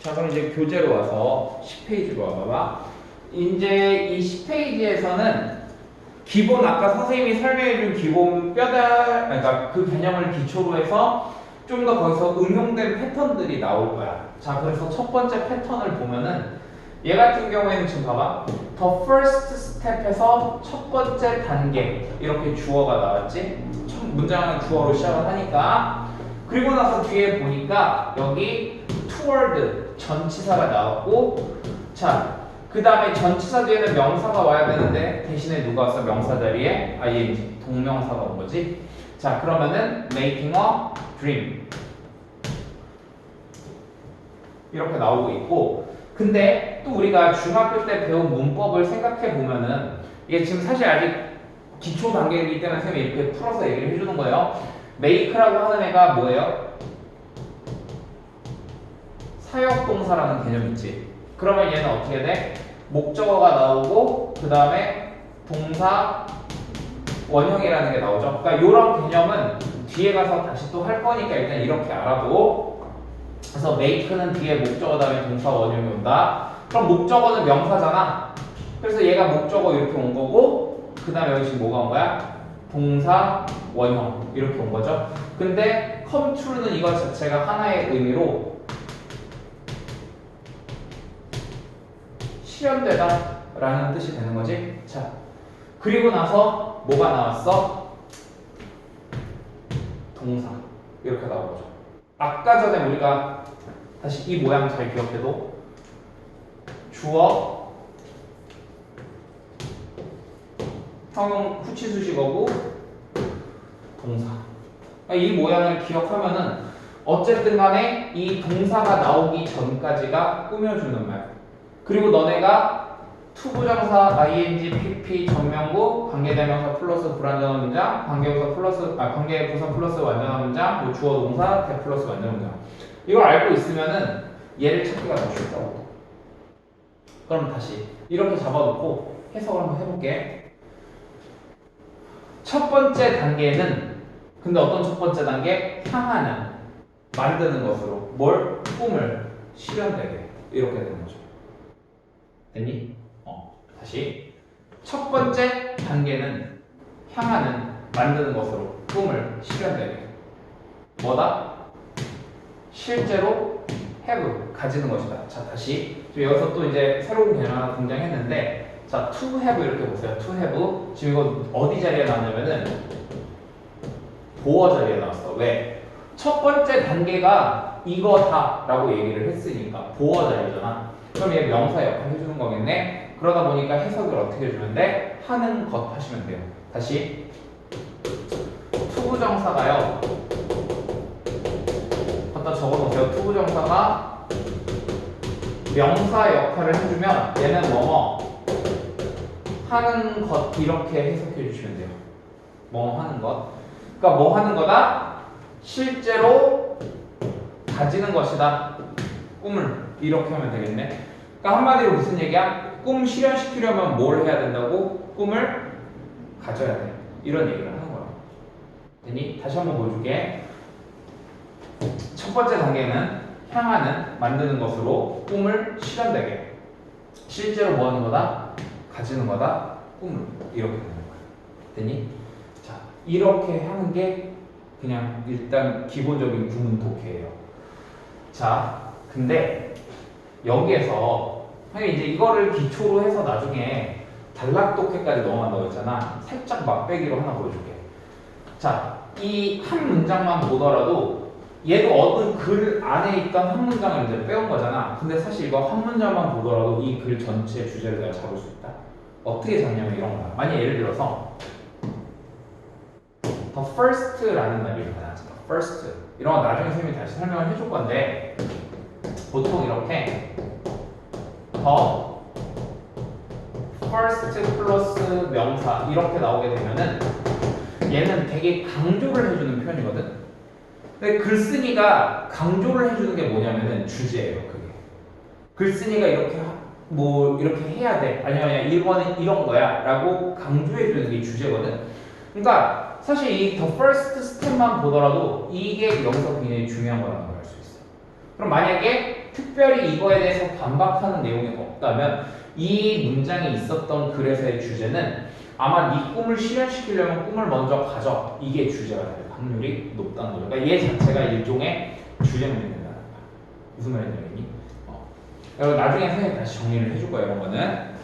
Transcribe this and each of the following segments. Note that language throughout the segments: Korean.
자, 그럼 이제 교재로 와서 10페이지로 와봐봐. 이제 이 10페이지에서는 기본 아까 선생님이 설명해준 기본 뼈다, 그러니까 그 개념을 기초로 해서 좀 더 거기서 응용된 패턴들이 나올 거야. 자, 그래서 첫 번째 패턴을 보면은 얘 같은 경우에는 지금 봐봐. The first step에서 첫 번째 단계 이렇게 주어가 나왔지. 첫 문장은 주어로 시작을 하니까. 그리고 나서 뒤에 보니까 여기 toward 전치사가 나왔고, 자, 그 다음에 전치사 뒤에는 명사가 와야 되는데 대신에 누가 왔어? 명사 자리에 ing 동명사가 온 거지. 자, 그러면은 making a dream 이렇게 나오고 있고, 근데 또 우리가 중학교 때 배운 문법을 생각해 보면은 이게 지금 사실 아직 기초 단계이기 때문에 선생님이 이렇게 풀어서 얘기를 해주는 거예요. make라고 하는 애가 뭐예요? 사역동사라는 개념 있지. 그러면 얘는 어떻게 돼? 목적어가 나오고 그 다음에 동사 원형이라는 게 나오죠. 그러니까 이런 개념은 뒤에 가서 다시 또 할 거니까 일단 이렇게 알아두고, 그래서 make는 뒤에 목적어 다음에 동사 원형이 온다. 그럼 목적어는 명사잖아. 그래서 얘가 목적어 이렇게 온 거고, 그 다음에 여기 지금 뭐가 온 거야? 동사 원형 이렇게 온 거죠. 근데 come true는 이것 자체가 하나의 의미로 실현되다 라는 뜻이 되는 거지. 자, 그리고 나서 뭐가 나왔어? 동사 이렇게 나온 거죠. 아까 전에 우리가 다시 이 모양 잘 기억해도 주어, 형용 후치수식어고 동사. 이 모양을 기억하면은 어쨌든 간에 이 동사가 나오기 전까지가 꾸며주는 말. 그리고 너네가 투부정사, ing, pp, 전명구, 관계대명사 플러스 불완전한 문장, 관계부사 플러스 관계부사 플러스 완전한 문장, 뭐 주어 동사, 대 플러스 완전한 문장. 이걸 알고 있으면은 얘를 찾기가 더 쉽다고. 그럼 다시 이렇게 잡아놓고 해석을 한번 해볼게. 첫 번째 단계는 근데 어떤 첫 번째 단계? 향하는, 만드는 것으로 뭘? 꿈을 실현되게 이렇게 되는 거죠. 됐니? 다시 첫 번째 단계는 향하는, 만드는 것으로 꿈을 실현되게 뭐다? 실제로 have, 가지는 것이다. 자, 다시 여기서 또 이제 새로운 개념 하나 등장했는데, 자, to have 이렇게 보세요. to have 지금 이거 어디 자리에 나왔냐면은 보어 자리에 나왔어. 왜? 첫 번째 단계가 이거다 라고 얘기를 했으니까 보어 자리잖아. 그럼 얘 명사 역할 해주는 거겠네. 그러다 보니까 해석을 어떻게 해주면 돼? 하는 것 하시면 돼요. 다시 투부정사가요, 갖다 적어놓으세요. 투부정사가 명사 역할을 해주면 얘는 뭐뭐 하는 것 이렇게 해석해 주시면 돼요. 뭐 하는 것. 그러니까 뭐 하는 거다? 실제로 가지는 것이다. 꿈을 이렇게 하면 되겠네. 그러니까 한마디로 무슨 얘기야? 꿈 실현시키려면 뭘 해야 된다고? 꿈을 가져야 돼. 이런 얘기를 하는 거야. 됐니? 다시 한번 보여줄게. 첫 번째 단계는 향하는, 만드는 것으로 꿈을 실현되게. 실제로 뭐 하는 거다? 가지는 거다. 꿈을 이렇게 되는 거야. 됐니? 자, 이렇게 하는 게 그냥 일단 기본적인 구문 독해예요. 자, 근데 여기에서 이제 이거를 기초로 해서 나중에 단락 독해까지 넘어간다고 했잖아. 살짝 맛배기로 하나 보여줄게. 자, 이 한 문장만 보더라도 얘도 어떤 글 안에 있던 한 문장을 이제 빼온 거잖아. 근데 사실 이거 한 문장만 보더라도 이 글 전체의 주제를 내가 잡을 수 있다. 어떻게 잡냐면 이런 거야. 만약 예를 들어서 the first라는 말이 있잖아. the first. 이런 거 나중에 선생님이 다시 설명을 해줄 건데, 보통 이렇게 the first 플러스 명사 이렇게 나오게 되면은 얘는 되게 강조를 해주는 표현이거든. 근데 글쓴이가 강조를 해주는 게 뭐냐면은 주제예요. 그게 글쓴이가 이렇게 뭐 이렇게 해야 돼, 아니면 이거는 이런 거야 라고 강조해주는 게 주제거든. 그러니까 사실 이 the first step만 보더라도 이게 여기서 굉장히 중요한 거라는 걸 알 수 있어. 그럼 만약에 특별히 이거에 대해서 반박하는 내용이 없다면 이 문장이 있었던 글에서의 주제는 아마 네 꿈을 실현시키려면 꿈을 먼저 가져. 이게 주제가 될 확률이 높다는 거죠. 그러니까 얘 자체가 일종의 주제 문제가 된다는 거야. 무슨 말인지 알겠니? 여러분 나중에 선생님이 다시 정리를 해줄 거예요. 이런 거는.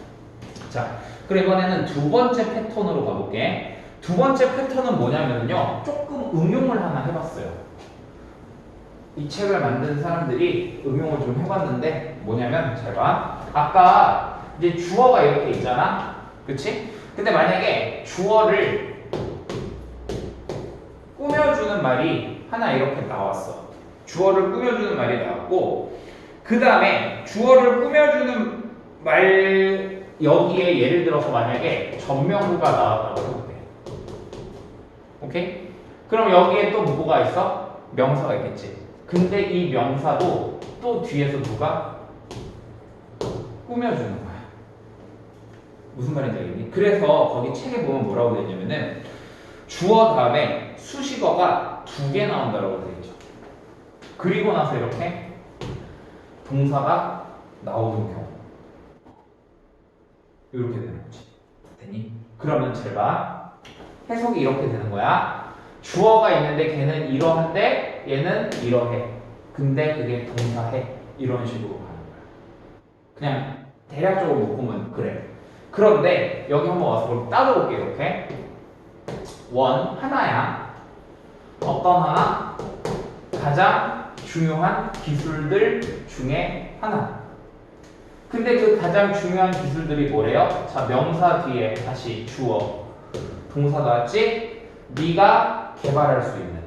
자, 그럼 이번에는 두 번째 패턴으로 가볼게. 두 번째 패턴은 뭐냐면요. 조금 응용을 하나 해봤어요. 이 책을 만든 사람들이 응용을 좀 해봤는데 뭐냐면 잘 봐. 아까 이제 주어가 이렇게 있잖아. 그치? 근데 만약에 주어를 꾸며주는 말이 하나 이렇게 나왔어. 주어를 꾸며주는 말이 나왔고 그 다음에 주어를 꾸며주는 말 여기에 예를 들어서 만약에 전명구가 나왔다고 해볼게. 오케이? 그럼 여기에 또 뭐가 있어? 명사가 있겠지. 근데 이 명사도 또 뒤에서 누가 꾸며주는 거야. 무슨 말인지 알겠니? 그래서 거기 책에 보면 뭐라고 되어 있냐면은 주어 다음에 수식어가 두 개 나온다고 되어 있죠. 그리고 나서 이렇게 동사가 나오는 경우 이렇게 되는 거지. 됐니? 그러면 잘 봐. 해석이 이렇게 되는 거야. 주어가 있는데 걔는 이러한데 얘는 이러해. 근데 그게 동사해. 이런 식으로 가는 거야. 그냥 대략적으로 묶으면 그래. 그런데 여기 한번 와서 그걸 따져볼게. 이렇게 원 하나야. 어떤 하나? 가장 중요한 기술들 중에 하나. 근데 그 가장 중요한 기술들이 뭐래요? 자, 명사 뒤에 다시 주어 동사 나왔지? 네가 개발할 수 있는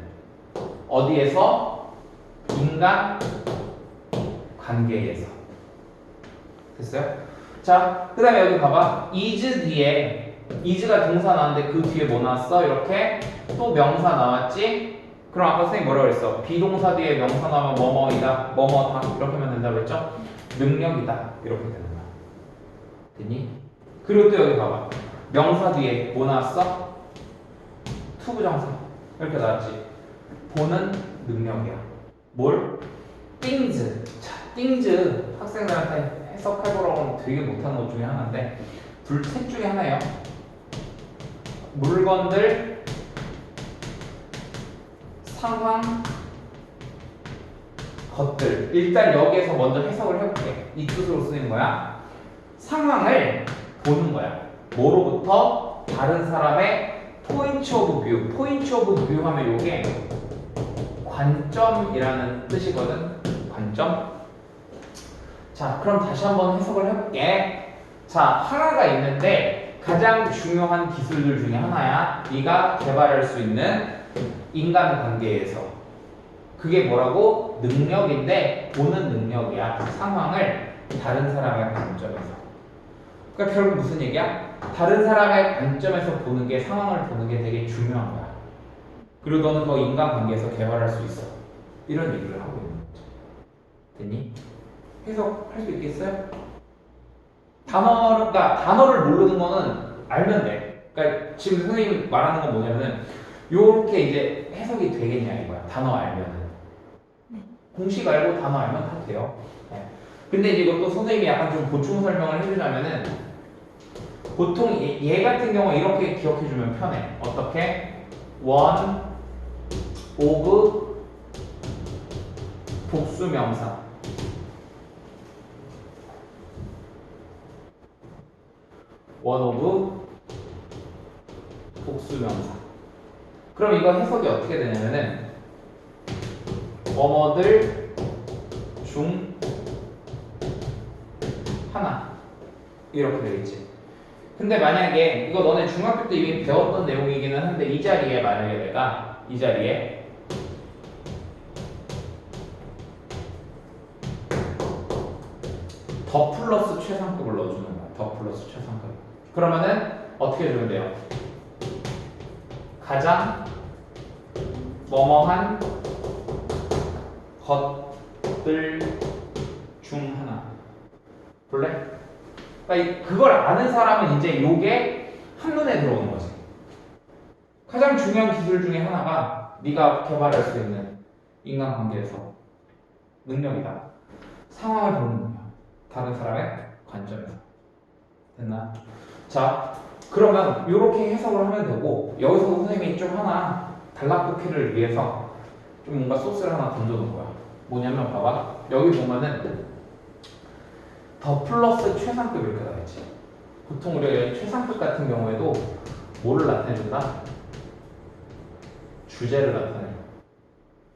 어디에서? 인간 관계에서. 됐어요? 자, 그 다음에 여기 봐봐. is 뒤에 is가 동사 나왔는데 그 뒤에 뭐 나왔어? 이렇게 또 명사 나왔지? 그럼 아까 선생님 뭐라고 그랬어? 비동사 뒤에 명사 나오면 뭐뭐이다, 뭐뭐다 이렇게 하면 된다고 그랬죠? 능력이다 이렇게 되는 거야. 됐니? 그리고 또 여기 봐봐. 명사 뒤에 뭐 나왔어? 투부정사 이렇게 나왔지? 보는 능력이야. 뭘? things. 자, things 학생들한테 해석해보라고 하면 되게 못하는 것 중에 하나인데 셋 중에 하나예요. 물건들, 상황, 것들. 일단 여기에서 먼저 해석을 해볼게. 이 뜻으로 쓰는 거야. 상황을 보는 거야. 뭐로부터? 다른 사람의 포인트 오브 뷰. 포인트 오브 뷰 하면 이게 관점이라는 뜻이거든. 관점. 자, 그럼 다시 한번 해석을 해볼게. 자, 하나가 있는데 가장 중요한 기술들 중에 하나야. 네가 개발할 수 있는 인간관계에서. 그게 뭐라고? 능력인데 보는 능력이야. 상황을 다른 사람의 관점에서. 그러니까 결국 무슨 얘기야? 다른 사람의 관점에서 보는 게, 상황을 보는 게 되게 중요한 거야. 그리고 너는 더 인간관계에서 개발할 수 있어. 이런 얘기를 하고 있는 거죠. 됐니? 해석할 수 있겠어요? 단어를 모르는 거는 알면 돼. 그러니까 지금 선생님이 말하는 건 뭐냐면은 요렇게 이제 해석이 되겠냐 이거야. 단어 알면은. 공식 알고 단어 알면 다 돼요. 네. 근데 이제 이것도 선생님이 약간 좀 보충 설명을 해주자면은 보통 얘 같은 경우 이렇게 기억해주면 편해. 어떻게? one of 복수명사. one of 복수명사. 그럼 이거 해석이 어떻게 되냐면은 뭐뭐들 중 하나 이렇게 되겠지. 근데 만약에 이거 너네 중학교 때 이미 배웠던 내용이기는 한데 이 자리에 만약에 내가 이 자리에 더 플러스 최상급을 넣어주는 거야. 더 플러스 최상급. 그러면은 어떻게 해주면 돼요? 가장 뭐뭐한 것들 중 하나. 볼래? 그러니까 그걸 아는 사람은 이제 요게 한눈에 들어오는 거지. 가장 중요한 기술 중에 하나가 네가 개발할 수 있는 인간관계에서 능력이다. 상황을 보는 거예요. 다른 사람의 관점에서. 됐나? 자, 그러면 이렇게 해석을 하면 되고 여기서 선생님이 좀 하나 단락복귀를 위해서 좀 뭔가 소스를 하나 던져놓은 거야. 뭐냐면 봐봐. 여기 보면은 더 플러스 최상급 이렇게 나와있지. 보통 우리가 최상급 같은 경우에도 뭐를 나타내준다? 주제를 나타내요.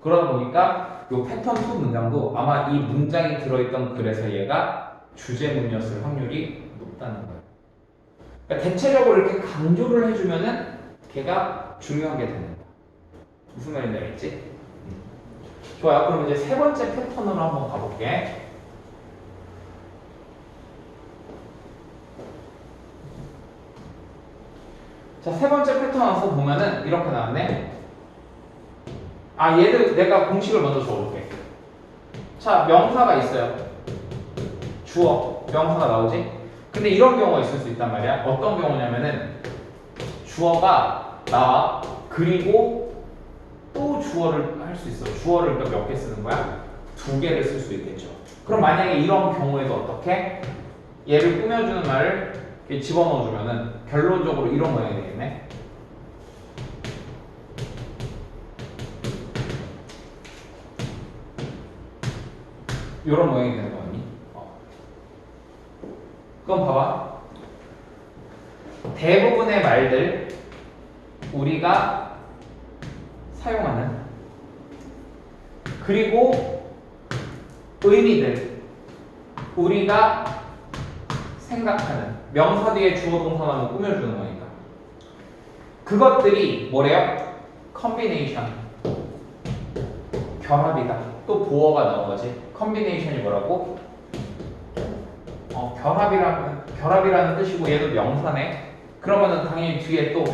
그러다 보니까 이 패턴 2 문장도 아마 이 문장이 들어있던 글에서 얘가 주제문이었을 확률이 높다는 거예요. 그러니까 대체적으로 이렇게 강조를 해주면은 걔가 중요하게 되는 거야. 무슨 말인지 알겠지? 좋아요. 그럼 이제 세 번째 패턴으로 한번 가볼게. 자, 세 번째 패턴 와서 보면은 이렇게 나왔네. 아, 얘도 내가 공식을 먼저 적어볼게. 자, 명사가 있어요. 주어, 명사가 나오지? 근데 이런 경우가 있을 수 있단 말이야. 어떤 경우냐면은 주어가 나와. 그리고 또 주어를 할 수 있어. 주어를 그러니까 몇 개 쓰는 거야? 2개를 쓸 수 있겠죠. 그럼 만약에 이런 경우에도 어떻게? 얘를 꾸며주는 말을 이렇게 집어넣어주면은 결론적으로 이런 모양이 되겠네. 이런 모양이 되는 거 아니? 그럼 봐봐. 대부분의 말들 우리가 사용하는 그리고 의미들 우리가 생각하는 명사 뒤에 주어 동사만 한번 꾸며주는 거니까 그것들이 뭐래요? 컨비네이션 결합이다. 또 보어가 나온 거지. 컨비네이션이 뭐라고? 결합이라는 뜻이고 얘도 명사네. 그러면은 당연히 뒤에 또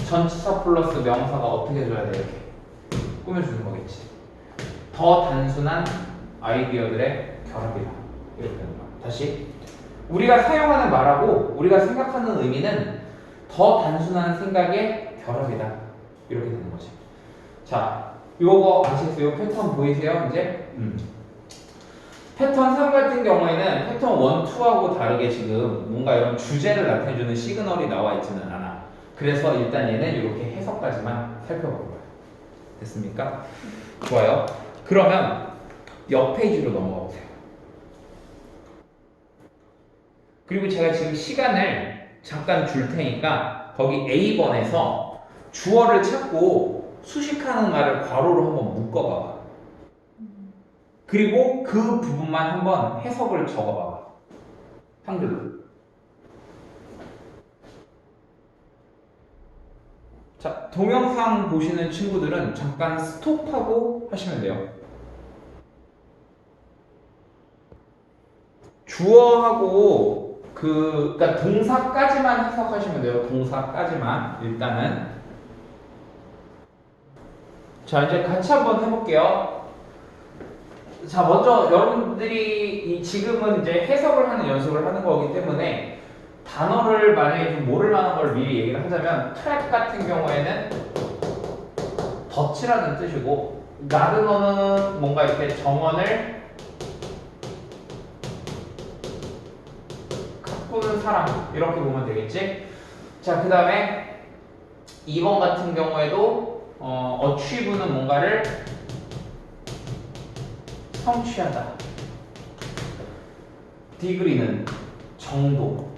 전치사 플러스 명사가 어떻게 해줘야 돼? 이렇게 꾸며주는 거겠지. 더 단순한 아이디어들의 결합이다. 이렇게 되는 거야. 다시 우리가 사용하는 말하고 우리가 생각하는 의미는 더 단순한 생각의 결합이다. 이렇게 되는 거지. 자, 요거 아시겠어요? 패턴 보이세요? 이제? 패턴 3 같은 경우에는 패턴 1, 2하고 다르게 지금 뭔가 이런 주제를 나타내주는 시그널이 나와 있지는 않아. 그래서 일단 얘는 이렇게 해석까지만 살펴볼 거야. 됐습니까? 좋아요. 그러면 옆 페이지로 넘어가 보세요. 그리고 제가 지금 시간을 잠깐 줄 테니까 거기 A번에서 주어를 찾고 수식하는 말을 괄호로 한번 묶어봐봐. 그리고 그 부분만 한번 해석을 적어봐봐. 한글로. 자, 동영상 보시는 친구들은 잠깐 스톱하고 하시면 돼요. 주어하고 그러니까 동사까지만 해석하시면 돼요. 동사까지만 일단은. 자, 이제 같이 한번 해볼게요. 자, 먼저 여러분들이 지금은 이제 해석을 하는 연습을 하는 거기 때문에 단어를 만약에 좀 모를 만한 걸 미리 얘기를 하자면 트랩 같은 경우에는 덫이라는 뜻이고 가르너는 뭔가 이렇게 정원을 가꾸는 사람 이렇게 보면 되겠지. 자, 그 다음에 2번 같은 경우에도 achieve는 뭔가를 성취하다. degree는 정도.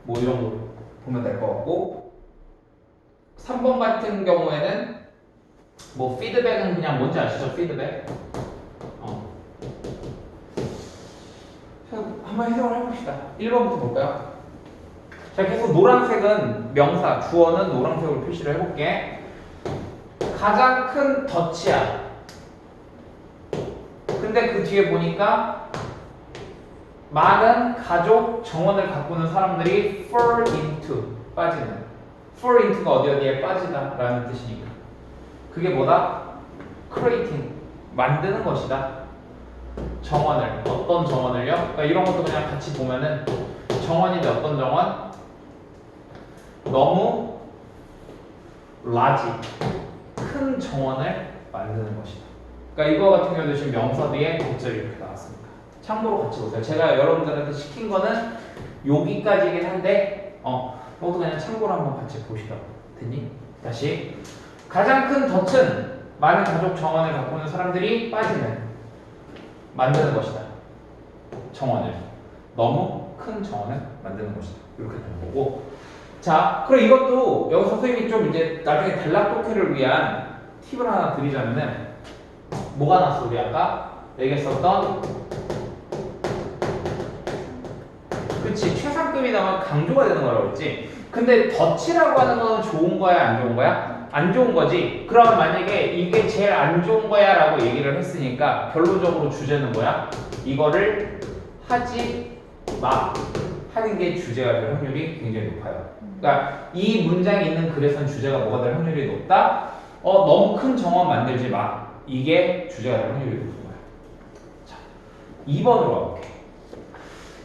뭐 이런 거 보면 될 것 같고 3번 같은 경우에는 뭐 피드백은 그냥 뭔지 아시죠? 피드백. 한번 해석을 해봅시다. 1번부터 볼까요? 자, 계속 노란색은 명사, 주어는 노란색으로 표시를 해볼게. 가장 큰 덫이야. 근데 그 뒤에 보니까 많은 가족 정원을 가꾸는 사람들이 fall into 빠지는 fall into가 어디에 빠지다 라는 뜻이니까 그게 뭐다? creating 만드는 것이다. 정원을 어떤 정원을요? 그러니까 이런 것도 그냥 같이 보면은 정원인데 어떤 정원? 너무 large 큰 정원을 만드는 것이다. 그러니까 이거 같은 경우도 지금 명사 뒤에 곱절이 이렇게 나왔습니다. 참고로 같이 보세요. 제가 여러분들한테 시킨 거는 여기까지긴 한데 그것도 그냥 참고로 한번 같이 보시라고. 됐니? 다시. 가장 큰 덫은 많은 가족 정원을 갖고 있는 사람들이 만드는 것이다. 정원을. 너무 큰 정원을 만드는 것이다. 이렇게 되는 거고. 자, 그럼 이것도 여기서 선생님이 좀 이제 나중에 단락독해를 위한 팁을 하나 드리자면은 뭐가 나왔어? 우리 아까 얘기했었던 그치, 최상급이 나면 강조가 되는 거라고 했지. 근데 덫이라고 하는 건 좋은 거야, 안 좋은 거야? 안 좋은 거지. 그럼 만약에 이게 제일 안 좋은 거야 라고 얘기를 했으니까 결론적으로 주제는 뭐야? 이거를 하지 마 하는 게 주제가 될 확률이 굉장히 높아요. 그러니까 이 문장에 있는 글에선 주제가 뭐가 될 확률이 높다? 너무 큰 정원 만들지 마. 이게 주제가 될 확률이 높은 거야. 자, 2번으로 가볼게.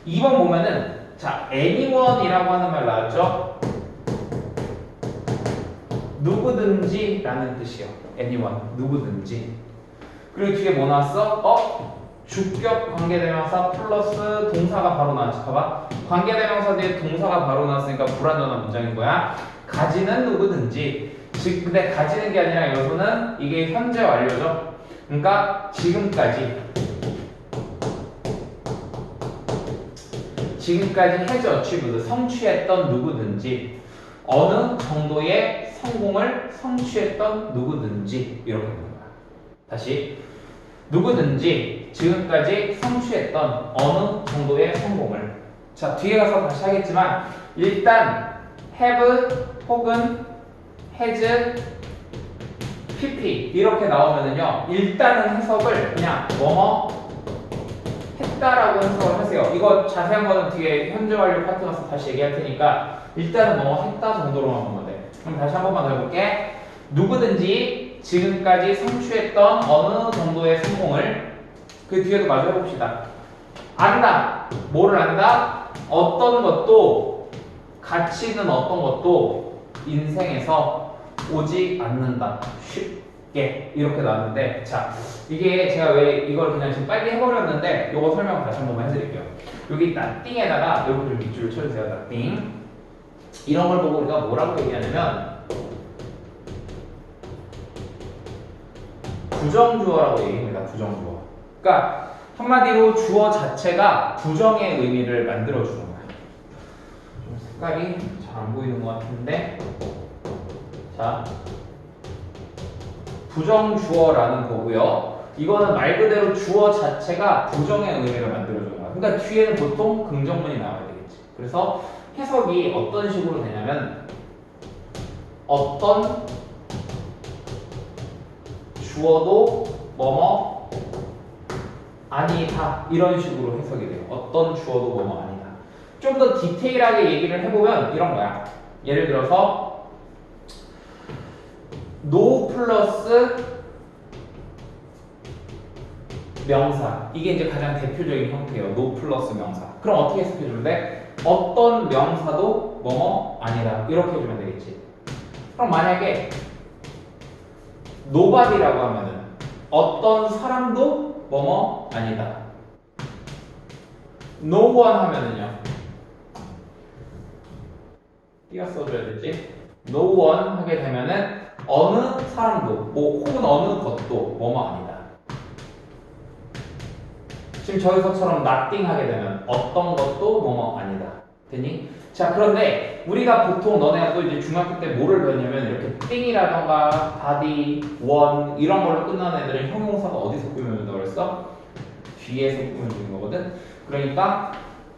2번 보면은 자, anyone이라고 하는 말 나왔죠? 누구든지 라는 뜻이요. anyone, 누구든지. 그리고 뒤에 뭐 나왔어? 주격 관계대명사 플러스 동사가 바로 나왔지. 봐봐. 관계대명사 뒤에 동사가 바로 나왔으니까 불완전한 문장인 거야. 가지는 누구든지. 즉, 근데 가지는 게 아니라 여기서는 이게 현재 완료죠. 그러니까 지금까지 has achieved, 성취했던 누구든지 어느 정도의 성공을 성취했던 누구든지 이렇게 되는 거야. 다시 누구든지 지금까지 성취했던 어느 정도의 성공을. 자, 뒤에 가서 다시 하겠지만 일단 have 혹은 has pp 이렇게 나오면은요 일단은 해석을 그냥 뭐뭐 했다라고 해석을 하세요. 이거 자세한 거는 뒤에 현재 완료 파트 가서 다시 얘기할 테니까 일단은 뭐뭐 했다 정도로만 보면 돼. 그럼 다시 한 번만 더 해볼게. 누구든지 지금까지 성취했던 어느 정도의 성공을 그 뒤에도 마저 해봅시다. 안다. 뭐를 안다? 어떤 것도 가치 있는 어떤 것도 인생에서 오지 않는다. 쉽게 이렇게 나왔는데 자 이게 제가 왜 이걸 그냥 지금 빨리 해버렸는데 이거 설명 다시 한 번만 해드릴게요. 여기 nothing에다가 이렇게 좀 밑줄을 쳐주세요. nothing. 이런 걸 보고 우리가 뭐라고 얘기하냐면 부정주어라고 얘기합니다. 부정주어. 그러니까 한마디로 주어 자체가 부정의 의미를 만들어주는 거야. 좀 색깔이 잘 안 보이는 것 같은데 자 부정주어라는 거고요. 이거는 말 그대로 주어 자체가 부정의 의미를 만들어주는 거야. 그러니까 뒤에는 보통 긍정문이 나와야 되겠지. 그래서 해석이 어떤 식으로 되냐면 어떤 주어도 뭐뭐 아니다 이런 식으로 해석이 돼요. 어떤 주어도 뭐뭐 아니다. 좀 더 디테일하게 얘기를 해보면 이런 거야. 예를 들어서 no 플러스 명사 이게 이제 가장 대표적인 형태예요. no 플러스 명사. 그럼 어떻게 해석해주면 돼? 어떤 명사도 뭐뭐 아니다 이렇게 해주면 되겠지. 그럼 만약에 nobody라고 하면은 어떤 사람도 뭐뭐 아니다. no one 하면은요 띄어 써줘야 되지. no one 하게 되면은 어느 사람도 뭐 혹은 어느 것도 뭐뭐 아니다. 지금 저기서처럼 nothing 하게 되면 어떤 것도 뭐뭐 아니다. 되니? 자 그런데 우리가 보통 너네가 또 이제 중학교 때 뭐를 배웠냐면 이렇게 띵이라던가 body, one 이런 걸로 끝나는 애들은 형용사가 어디서 꾸미면 된다고 그랬어? 뒤에서 꾸미면 되는 거거든. 그러니까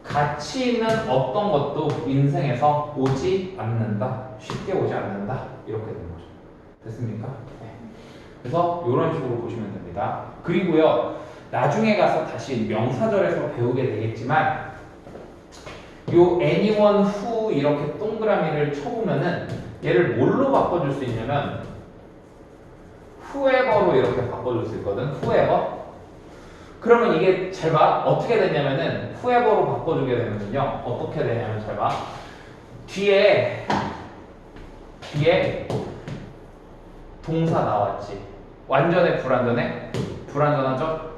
가치 있는 어떤 것도 인생에서 오지 않는다. 쉽게 오지 않는다. 이렇게 되는 거죠. 됐습니까? 네. 그래서 이런 식으로 보시면 됩니다. 그리고요 나중에 가서 다시 명사절에서 배우게 되겠지만 요 anyone who 이렇게 동그라미를 쳐보면은 얘를 뭘로 바꿔줄 수 있냐면 whoever로 이렇게 바꿔줄 수 있거든. whoever. 그러면 이게 잘 봐. 어떻게 되냐면은 whoever로 바꿔주게 되면은요 어떻게 되냐면 잘 봐. 뒤에 동사 나왔지. 완전해 불완전해? 불완전하죠?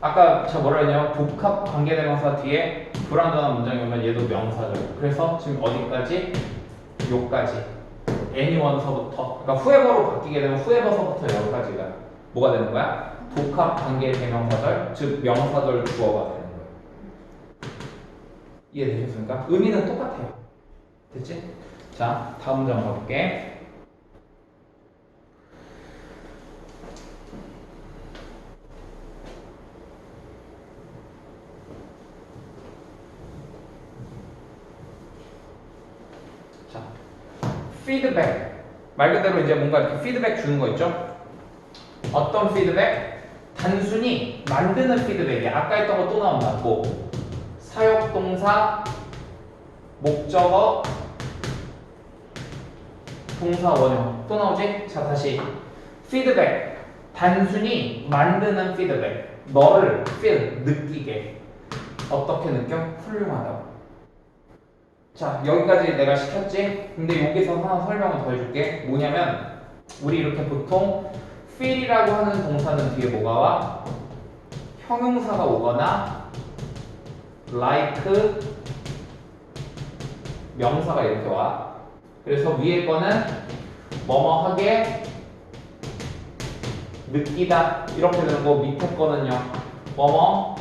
아까 제가 뭐라 했냐면 복합 관계대명사 뒤에 불완전한 문장이 오면 얘도 명사죠. 그래서 지금 어디까지? 요까지. anyOne서부터 그러니까 whoever로 바뀌게 되면 whoever서부터 여기까지가 뭐가 되는 거야? 복합 관계대명사절, 즉 명사절 주어가 되는 거예요. 이해되셨습니까? 의미는 똑같아요. 됐지? 자, 다음 문장 가볼게. 자, 피드백. 말 그대로 이제 뭔가 이렇게 피드백 주는 거 있죠? 어떤 피드백? 단순히 만드는 피드백이야. 아까 했던 거 또 나온다. 뭐 사역동사, 목적어, 동사 원형 또 나오지? 자, 다시 피드백. 단순히 만드는 피드백. 너를 feel, 느끼게. 어떻게 느껴? 훌륭하다고. 자, 여기까지 내가 시켰지? 근데 여기서 하나 설명을 더 해줄게. 뭐냐면 우리 이렇게 보통 feel이라고 하는 동사는 뒤에 뭐가 와? 형용사가 오거나 like 명사가 이렇게 와. 그래서 위에 거는 뭐뭐하게 느끼다 이렇게 되는 거, 밑에 거는요 뭐뭐처럼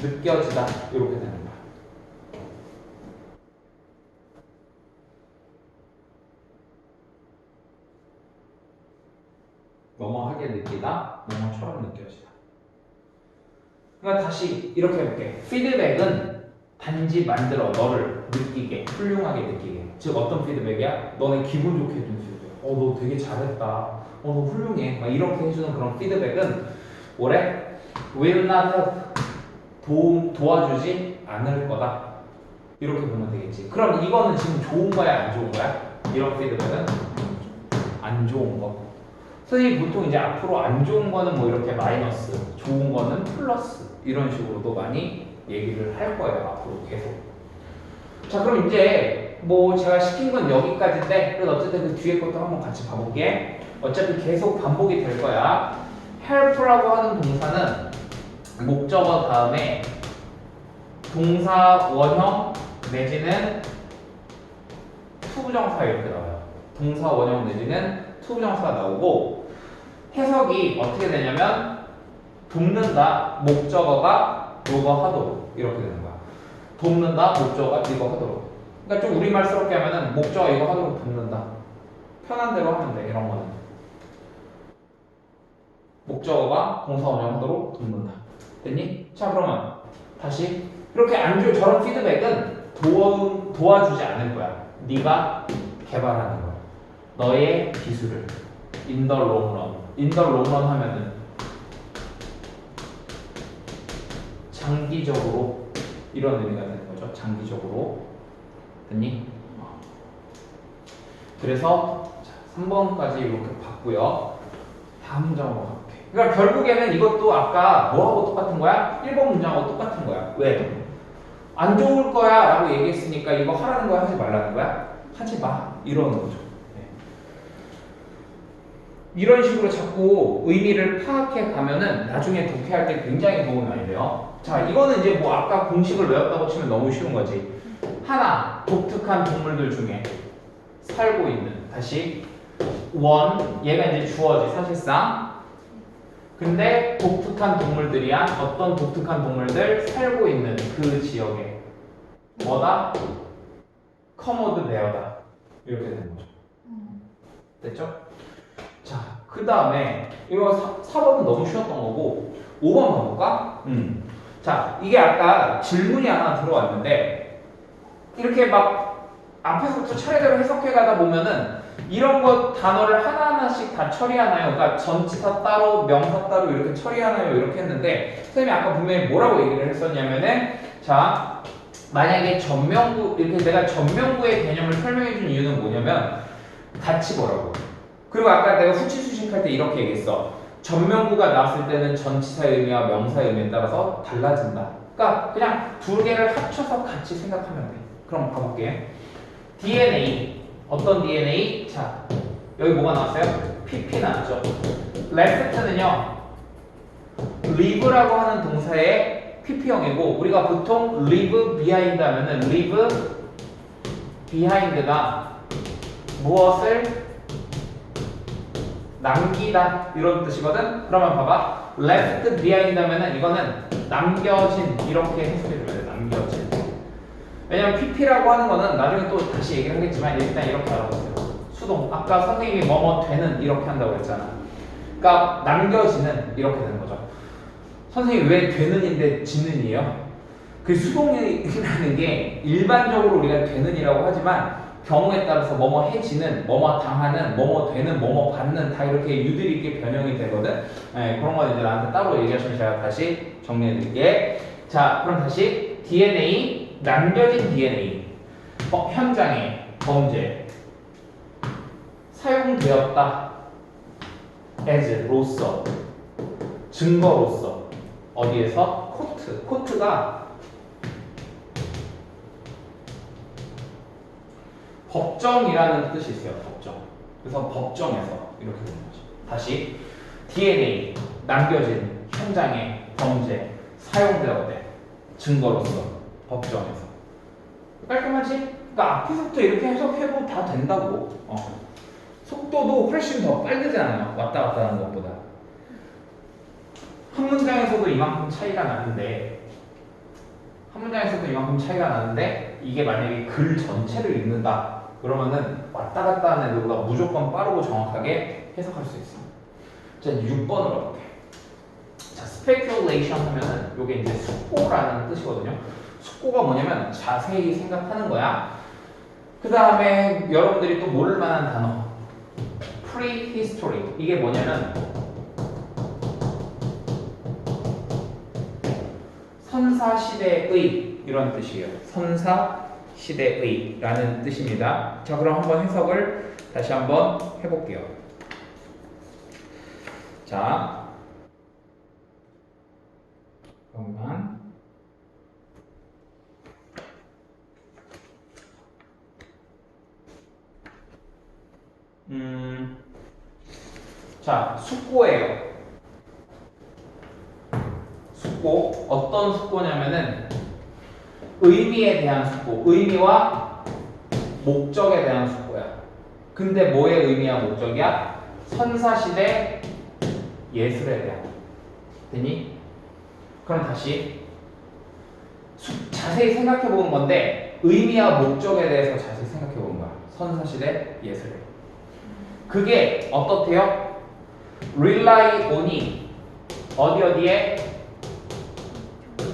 느껴지다 이렇게 되는 거야. 뭐뭐하게 느끼다, 뭐뭐처럼 느껴지다. 그러니까 다시 이렇게 해볼게. 피드백은 단지 만들어 너를 느끼게, 훌륭하게 느끼게. 즉 어떤 피드백이야? 너네 기분 좋게 해주는 피드백. 너 되게 잘했다. 너 훌륭해. 막 이렇게 해주는 그런 피드백은 뭐래? will not help. 도와주지 않을 거다. 이렇게 보면 되겠지. 그럼 이거는 지금 좋은 거야, 안 좋은 거야? 이런 피드백은 안 좋은 거. 선생님이 보통 이제 앞으로 안 좋은 거는 뭐 이렇게 마이너스, 좋은 거는 플러스 이런 식으로도 많이 얘기를 할 거예요. 앞으로 계속. 자, 그럼 이제 뭐 제가 시킨 건 여기까지인데 그래서 어쨌든 그 뒤에 것도 한번 같이 봐볼게. 어차피 계속 반복이 될 거야. help라고 하는 동사는 목적어 다음에 동사 원형 내지는 투부정사 이렇게 나와요. 동사 원형 내지는 투부정사가 나오고 해석이 어떻게 되냐면 돕는다 목적어가 이거 하도록 이렇게 되는 거야. 돕는다 목적어가 이거 하도록. 그러니까 좀 우리말스럽게 하면은 목적어 이거 하도록 돕는다. 편한 대로 하면 돼. 이런 거는 목적어가 동사 원형 하도록 돕는다. 됐니? 자, 그러면 다시 이렇게 안 좋은 저런 피드백은 도와주지 않을 거야. 네가 개발하는 거야. 너의 기술을 in the long run. in the long run 하면은 장기적으로 이런 의미가 되는 거죠. 장기적으로. 됐니? 그래서 3번까지 이렇게 봤고요. 다음 문장으로 가볼게. 그러니까 결국에는 이것도 아까 뭐하고 똑같은 거야? 1번 문장하고 똑같은 거야. 왜? 안 좋을 거야 라고 얘기했으니까 이거 하라는 거야, 하지 말라는 거야? 하지 마. 이러는 거죠. 네. 이런 식으로 자꾸 의미를 파악해 가면은 나중에 독해할 때 굉장히 도움이 많이 돼요. 자, 이거는 이제 뭐 아까 공식을 외웠다고 치면 너무 쉬운 거지. 하나, 독특한 동물들 중에 살고 있는. 다시 원, 얘가 이제 주어지 사실상. 근데 독특한 동물들이야. 어떤 독특한 동물들 살고 있는 그 지역에 뭐다? 커머드 베어다. 이렇게 되는 거죠. 됐죠? 자, 그 다음에 이거 4번은 너무 쉬웠던 거고 5번 봐볼까? 자, 이게 아까 질문이 하나 들어왔는데 이렇게 막 앞에서부터 차례대로 해석해 가다 보면은 이런 거 단어를 하나하나씩 다 처리하나요? 그러니까 전치사 따로 명사 따로 이렇게 처리하나요? 이렇게 했는데 선생님이 아까 분명히 뭐라고 얘기를 했었냐면은 자, 만약에 전명구 이렇게 내가 전명구의 개념을 설명해 준 이유는 뭐냐면 같이 보라고. 그리고 아까 내가 후치수식할 때 이렇게 얘기했어. 전명구가 나왔을 때는 전치사의 의미와 명사의 의미에 따라서 달라진다. 그러니까 그냥 두 개를 합쳐서 같이 생각하면 돼. 그럼 봐볼게. DNA 어떤 DNA? 자, 여기 뭐가 나왔어요? PP 나왔죠. left는요 live라고 하는 동사의 PP형이고 우리가 보통 leave behind 하면은 leave behind가 무엇을 남기다 이런 뜻이거든. 그러면 봐봐 left behind 하면은 이거는 남겨진 이렇게 해석해줘야 돼. 남겨진. 왜냐면 PP라고 하는 거는 나중에 또 다시 얘기를 하겠지만 일단 이렇게 알아보세요. 수동 아까 선생님이 뭐뭐 되는 이렇게 한다고 했잖아. 그러니까 남겨지는 이렇게 되는 거죠. 선생님이 왜 되는인데 지는이에요? 그 수동이라는 게 일반적으로 우리가 되는이라고 하지만 경우에 따라서 뭐뭐 해지는, 뭐뭐 당하는, 뭐뭐 되는, 뭐뭐 받는 다 이렇게 유들이 있게 변형이 되거든. 네, 그런 건 이제 나한테 따로 얘기하시면 제가 다시 정리해 드릴게. 자, 그럼 다시 DNA, 남겨진 DNA, 현장에 범죄, 사용되었다, as, 로서, 증거로서, 어디에서? 코트, 코트가 법정이라는 뜻이 있어요. 법정. 그래서 법정에서 이렇게 되는 거죠. 다시 DNA 남겨진 현장의 범죄 사용되었대 증거로서 법정에서. 깔끔하지? 그러니까 앞에서부터 이렇게 해석해도 다 된다고. 속도도 훨씬 더 빠르잖아요. 왔다 갔다 하는 것보다. 한 문장에서도 이만큼 차이가 나는데 이게 만약에 글 전체를 읽는다 그러면은 왔다 갔다 하는 애들보다 무조건 빠르고 정확하게 해석할 수 있어. 자, 6번으로 가볼게. 자, speculation 하면은 요게 이제 숙고라는 뜻이거든요. 숙고가 뭐냐면 자세히 생각하는 거야. 그 다음에 여러분들이 또 모를 만한 단어 prehistory 이게 뭐냐면 선사시대의 이런 뜻이에요. 선사시대의 라는 뜻입니다. 자, 그럼 한번 해석을 다시 한번 해볼게요. 자, 잠깐만. 자, 숙고예요. 숙고, 어떤 숙고냐면은 의미에 대한 숙고, 의미와 목적에 대한 숙고야. 근데 뭐의 의미와 목적이야? 선사시대 예술에 대한. 되니? 그럼 다시 자세히 생각해 보는 건데 의미와 목적에 대해서 자세히 생각해 보는 거야. 선사시대 예술에. 그게 어떻대요? rely on이 어디에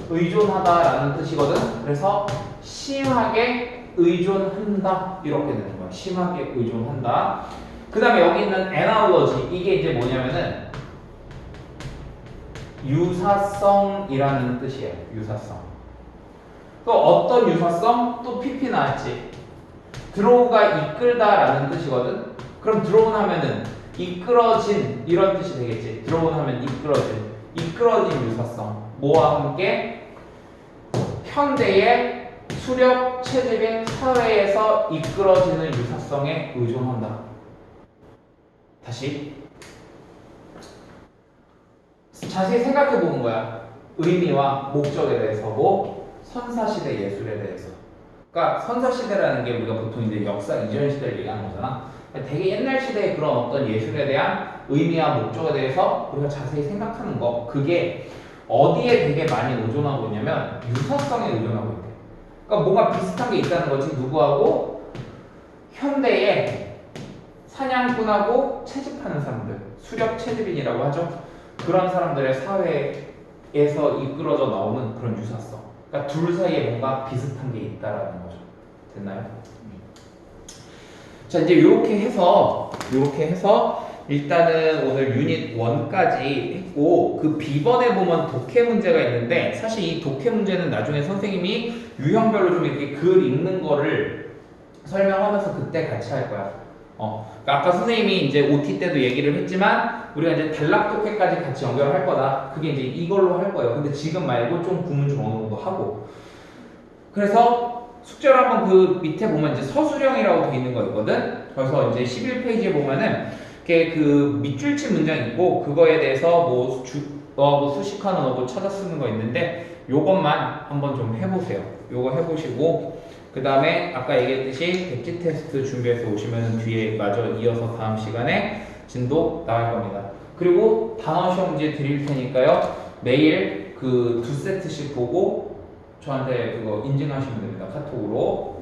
의존하다라는 뜻이거든. 그래서 심하게 의존한다 이렇게 되는 거야. 심하게 의존한다. 그 다음에 여기 있는 analogy 이게 이제 뭐냐면은 유사성이라는 뜻이에요. 유사성. 또 어떤 유사성? 또 PP 나왔지. 드로우가 이끌다라는 뜻이거든. 그럼 드로우 하면은 이끌어진 이런 뜻이 되겠지. 드로우 하면 이끌어진 유사성. 뭐와 함께? 현대의 수렵 체질인 사회에서 이끌어지는 유사성에 의존한다. 다시 자세히 생각해 보는 거야. 의미와 목적에 대해서고 선사시대 예술에 대해서. 그러니까 선사시대라는 게 우리가 보통 이제 역사 이전 시대를 얘기하는 거잖아. 되게 옛날 시대의 그런 어떤 예술에 대한 의미와 목적에 대해서 우리가 자세히 생각하는 거, 그게 어디에 되게 많이 의존하고 있냐면 유사성에 의존하고 있대. 그러니까 뭔가 비슷한 게 있다는 거지. 누구하고? 현대의 사냥꾼하고 채집하는 사람들, 수렵 채집인이라고 하죠. 그런 사람들의 사회에서 이끌어져 나오는 그런 유사성. 그러니까 둘 사이에 뭔가 비슷한 게 있다라는 거죠. 됐나요? 자, 이제 이렇게 해서 일단은 오늘 유닛 1까지 했고, 그 B번에 보면 독해 문제가 있는데, 사실 이 독해 문제는 나중에 선생님이 유형별로 좀 이렇게 글 읽는 거를 설명하면서 그때 같이 할 거야. 그러니까 아까 선생님이 이제 OT 때도 얘기를 했지만, 우리가 이제 단락 독해까지 같이 연결을 할 거다. 그게 이제 이걸로 할 거예요. 근데 지금 말고 좀 구문 좀 어느 정도 하고. 그래서 숙제를 한번 그 밑에 보면 이제 서술형이라고 돼 있는 거 있거든. 그래서 이제 11페이지에 보면은 그게 그 밑줄치 문장 있고 그거에 대해서 뭐 뭐 수식하는 어도 찾아 쓰는 거 있는데 요것만 한번 좀 해보세요. 요거 해보시고 그 다음에 아까 얘기했듯이 백지 테스트 준비해서 오시면 뒤에 마저 이어서 다음 시간에 진도 나갈 겁니다. 그리고 단어 시험 문제 드릴 테니까요. 매일 그 2세트씩 보고 저한테 그거 인증하시면 됩니다. 카톡으로.